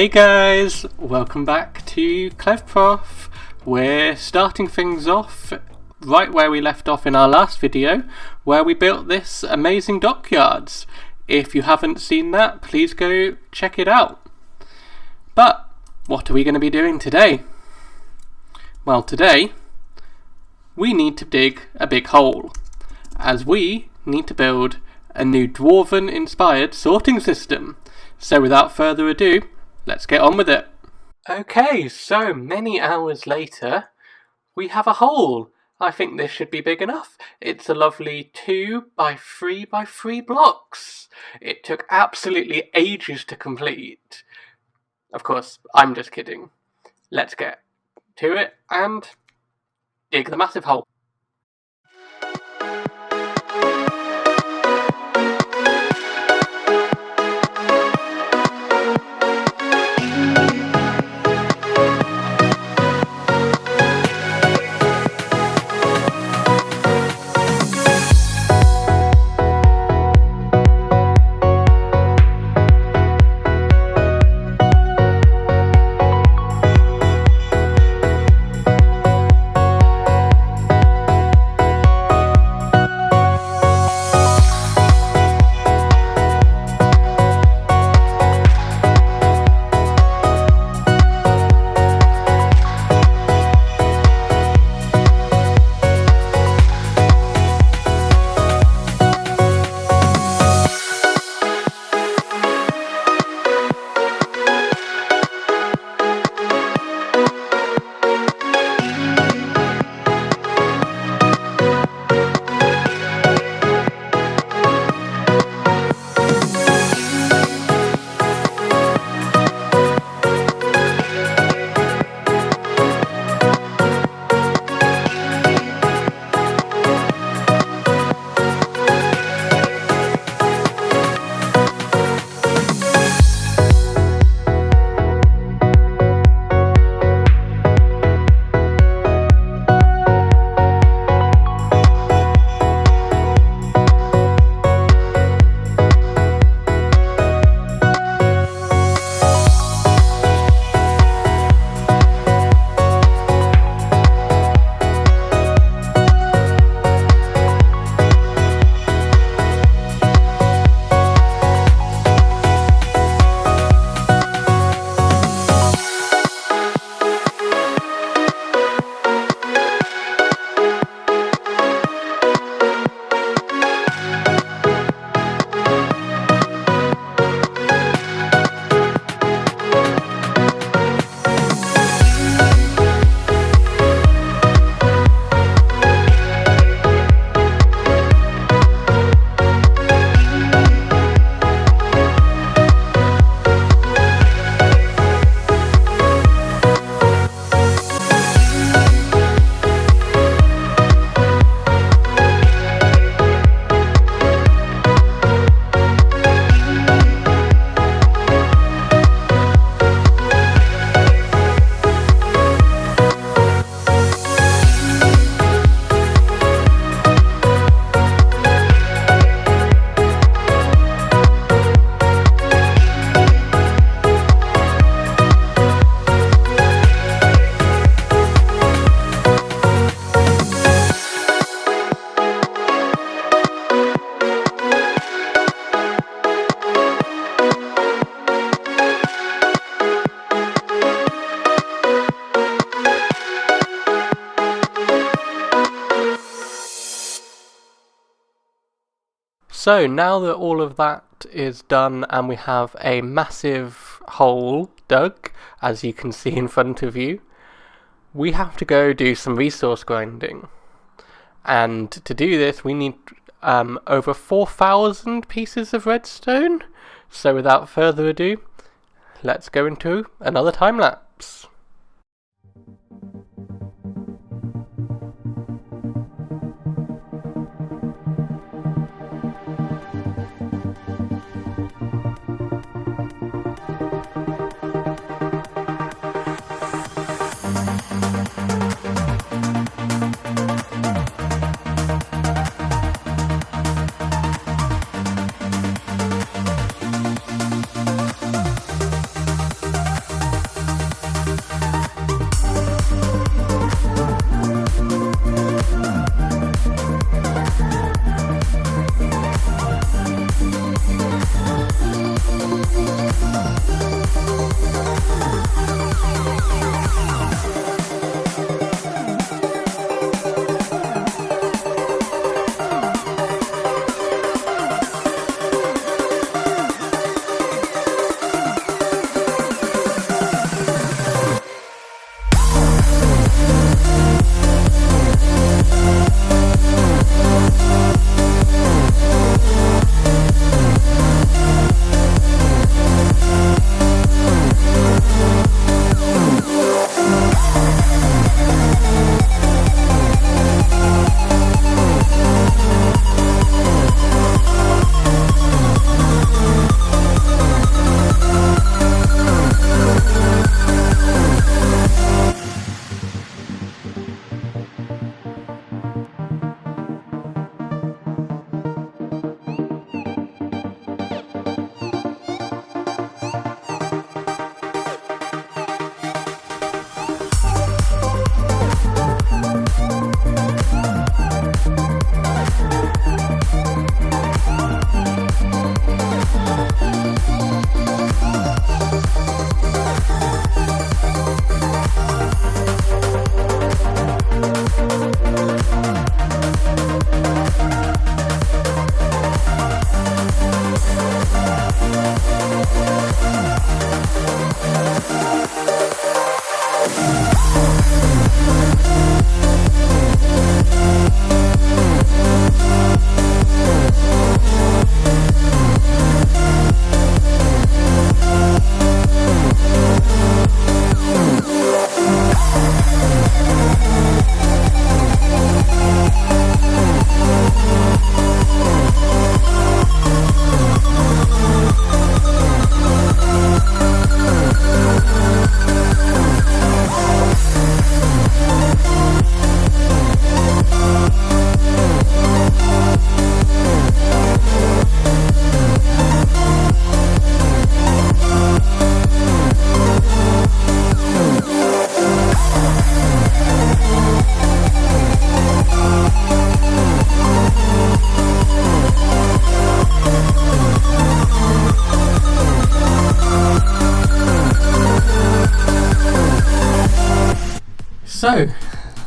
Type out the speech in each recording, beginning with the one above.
Hey guys, welcome back to Clevprof. We're starting things off right where we left off in our last video, where we built this amazing dockyards. If you haven't seen that, please go check it out. But what are we going to be doing today? Well, today we need to dig a big hole, as we need to build a new Dwarven inspired sorting system. So without further ado, let's get on with it. Okay, so many hours later, we have a hole. I think this should be big enough. It's a lovely 2 by 3 by 3 blocks. It took absolutely ages to complete. Of course, I'm just kidding. Let's get to it and dig the massive hole. So now that all of that is done and we have a massive hole dug, as you can see in front of you, we have to go do some resource grinding. And to do this we need over 4,000 pieces of redstone. So without further ado, let's go into another time lapse.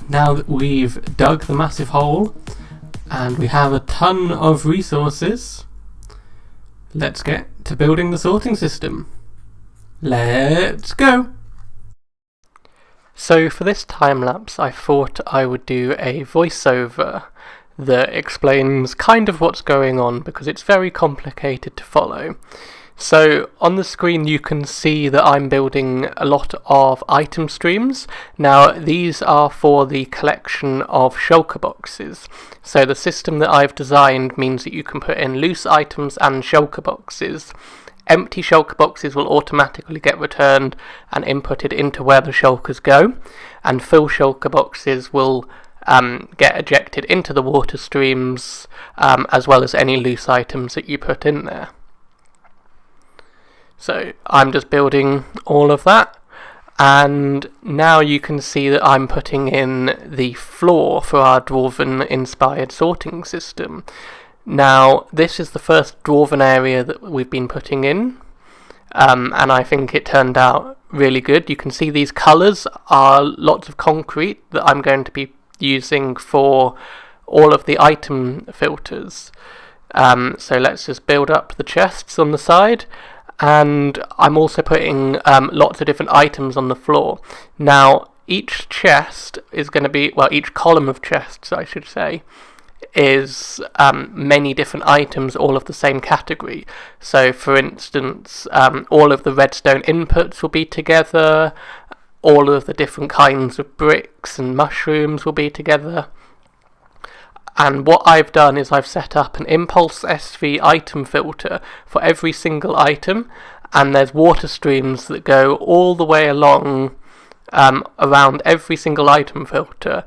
Now that we've dug the massive hole and we have a ton of resources, let's get to building the sorting system. Let's go! So for this time lapse I thought I would do a voiceover that explains kind of what's going on because it's very complicated to follow. So on the screen you can see that I'm building a lot of item streams. Now these are for the collection of shulker boxes. So the system that I've designed means that you can put in loose items and shulker boxes. Empty shulker boxes will automatically get returned and inputted into where the shulkers go, and full shulker boxes will get ejected into the water streams, as well as any loose items that you put in there. So I'm just building all of that, and now you can see that I'm putting in the floor for our Dwarven inspired sorting system. Now this is the first Dwarven area that we've been putting in, and I think it turned out really good. You can see these colours are lots of concrete that I'm going to be using for all of the item filters. So let's just build up the chests on the side. And I'm also putting lots of different items on the floor. Now, each chest is going to be, well, each column of chests, I should say, is many different items, all of the same category. So, for instance, all of the redstone inputs will be together, all of the different kinds of bricks and mushrooms will be together. And what I've done is I've set up an impulse SV item filter for every single item, and there's water streams that go all the way along around every single item filter.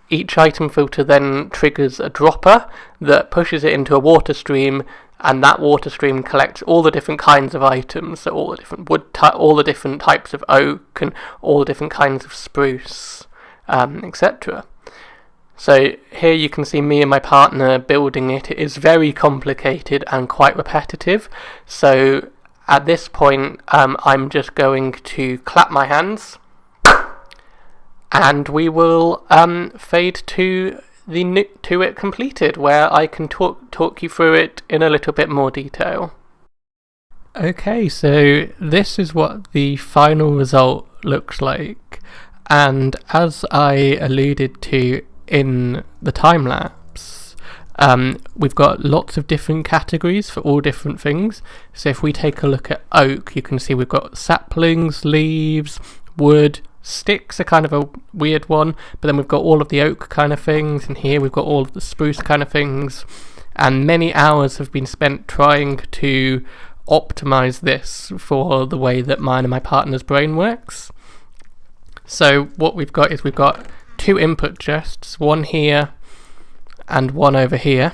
Each item filter then triggers a dropper that pushes it into a water stream, and that water stream collects all the different kinds of items, so all the different wood, all the different types of oak, and all the different kinds of spruce, etc. So here you can see me and my partner building it. It is very complicated and quite repetitive. So at this point I'm just going to clap my hands and we will fade to it completed, where I can talk you through it in a little bit more detail. Okay, so this is what the final result looks like, and as I alluded to in the time lapse, we've got lots of different categories for all different things. So if we take a look at oak, you can see we've got saplings, leaves, wood, sticks are kind of a weird one, but then we've got all of the oak kind of things, and here we've got all of the spruce kind of things, and many hours have been spent trying to optimize this for the way that mine and my partner's brain works. So what we've got is we've got two input chests, one here and one over here,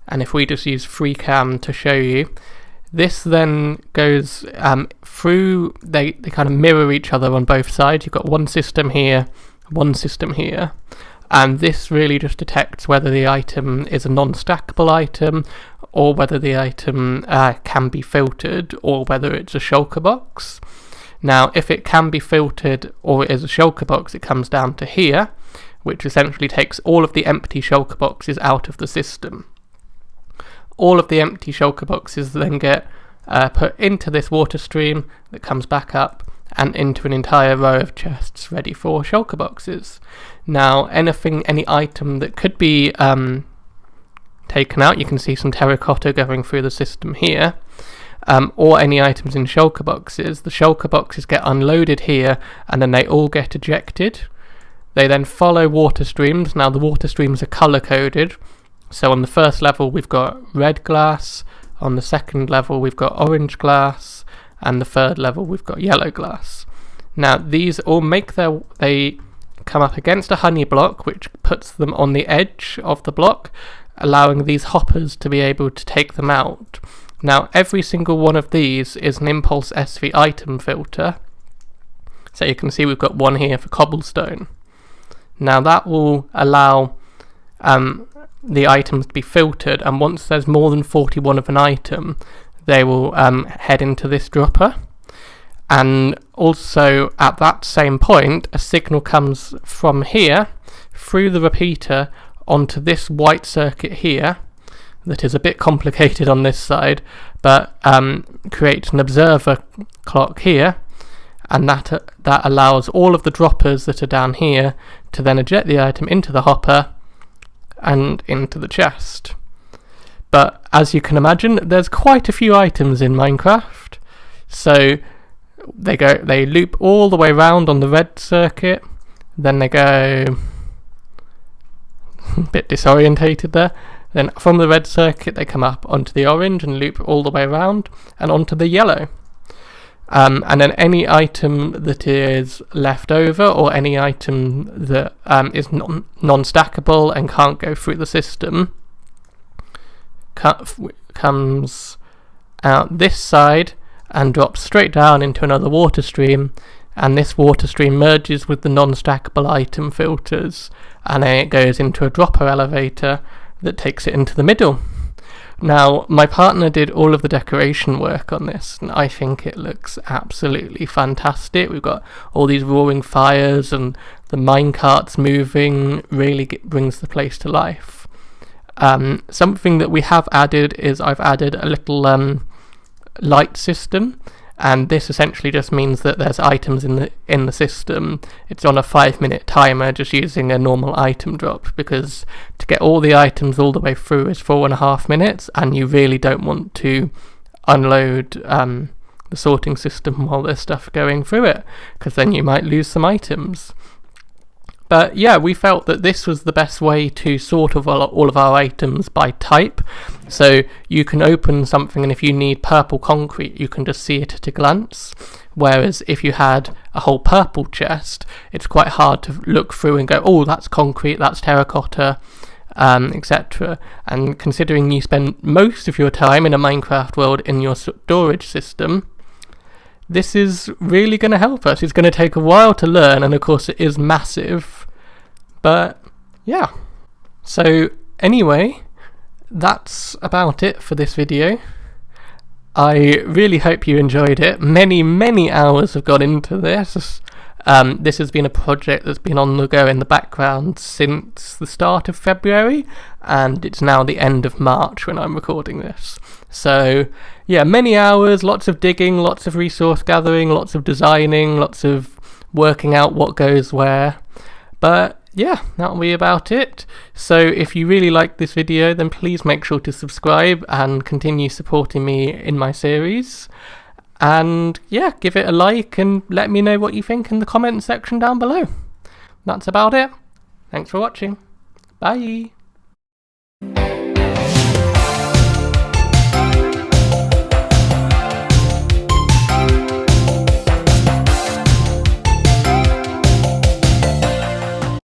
and if we just use FreeCam to show you, this then goes through, they kind of mirror each other on both sides. You've got one system here, and this really just detects whether the item is a non-stackable item, or whether the item can be filtered, or whether it's a shulker box. Now, if it can be filtered or it is a shulker box, it comes down to here, which essentially takes all of the empty shulker boxes out of the system. All of the empty shulker boxes then get put into this water stream that comes back up and into an entire row of chests ready for shulker boxes. Now, any item that could be taken out, you can see some terracotta going through the system here, or any items in shulker boxes. The shulker boxes get unloaded here and then they all get ejected. They then follow water streams. Now the water streams are colour coded, so on the first level we've got red glass, on the second level we've got orange glass, and the third level we've got yellow glass. Now these all they come up against a honey block, which puts them on the edge of the block, allowing these hoppers to be able to take them out. Now every single one of these is an impulse SV item filter, so you can see we've got one here for cobblestone. Now that will allow the items to be filtered, and once there's more than 41 of an item, they will head into this dropper. And also at that same point, a signal comes from here through the repeater onto this white circuit here that is a bit complicated on this side, but creates an observer clock here, and that allows all of the droppers that are down here to then eject the item into the hopper and into the chest. But as you can imagine, there's quite a few items in Minecraft, so they loop all the way around on the red circuit, then they go a bit disorientated there. Then from the red circuit they come up onto the orange and loop all the way around and onto the yellow. And then any item that is left over, or any item that is non-stackable and can't go through the system, comes out this side and drops straight down into another water stream, and this water stream merges with the non-stackable item filters, and then it goes into a dropper elevator that takes it into the middle. Now, my partner did all of the decoration work on this, and I think it looks absolutely fantastic. We've got all these roaring fires, and the minecarts moving really brings the place to life. Something that we have added is I've added a little light system, and this essentially just means that there's items in the system. It's on a 5-minute timer, just using a normal item drop, because to get all the items all the way through is 4.5 minutes, and you really don't want to unload the sorting system while there's stuff going through it, because then you might lose some items. But yeah, we felt that this was the best way to sort of all of our items by type. So you can open something, and if you need purple concrete, you can just see it at a glance. Whereas if you had a whole purple chest, it's quite hard to look through and go, oh, that's concrete, that's terracotta, etc. And considering you spend most of your time in a Minecraft world in your storage system, this is really going to help us. It's going to take a while to learn, and of course it is massive, but yeah. So anyway, that's about it for this video. I really hope you enjoyed it. Many hours have gone into this. This has been a project that's been on the go in the background since the start of February, and it's now the end of March when I'm recording this. So yeah, many hours, lots of digging, lots of resource gathering, lots of designing, lots of working out what goes where. But yeah, that'll be about it. So if you really like this video, then please make sure to subscribe and continue supporting me in my series. And yeah, give it a like and let me know what you think in the comment section down below. That's about it. Thanks for watching. Bye.